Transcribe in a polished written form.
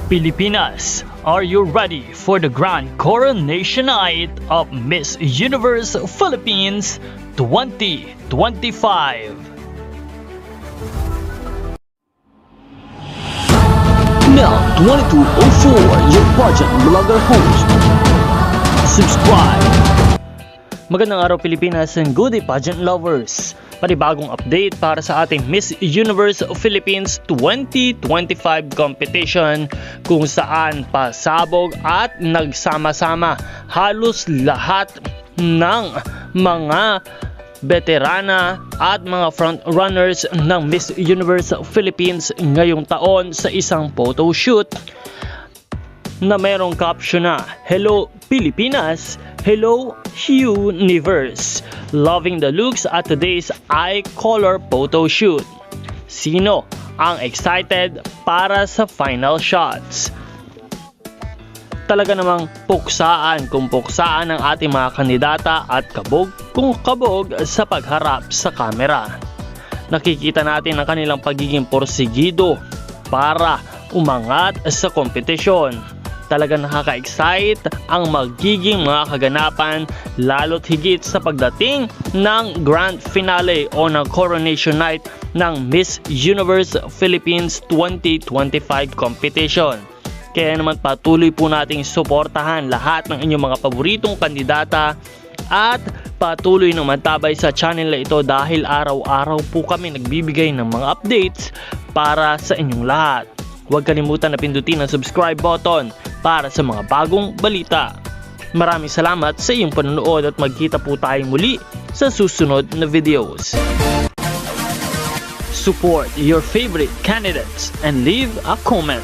Pilipinas, are you ready for the grand coronation night of Miss Universe Philippines 2025? Now 2204, your pageant vlogger host. Subscribe! Magandang araw Pilipinas and good day pageant lovers! Panibagong update para sa ating Miss Universe Philippines 2025 competition kung saan pasabog at nagsama-sama halos lahat ng mga veterana at mga frontrunners ng Miss Universe Philippines ngayong taon sa isang photo shoot na mayroong caption na Hello Pilipinas, Hello Universe, loving the looks at today's eye color photo shoot. Sino ang excited para sa final shots? Talaga namang puksaan kung puksaan ng ating mga kandidata at kabog kung kabog sa pagharap sa kamera. Nakikita natin ang kanilang pagiging porsigido para umangat sa kompetisyon. Talagang nakaka-excite ang magiging mga kaganapan lalo't higit sa pagdating ng grand finale o ng coronation night ng Miss Universe Philippines 2025 competition. Kaya naman patuloy po nating suportahan lahat ng inyong mga paboritong kandidata at patuloy na magtabay sa channel na ito dahil araw-araw po kami nagbibigay ng mga updates para sa inyong lahat. Huwag kalimutan na pindutin ang subscribe button para sa mga bagong balita. Maraming salamat sa iyong panonood at magkita po tayo muli sa susunod na videos. Support your favorite candidates and leave a comment.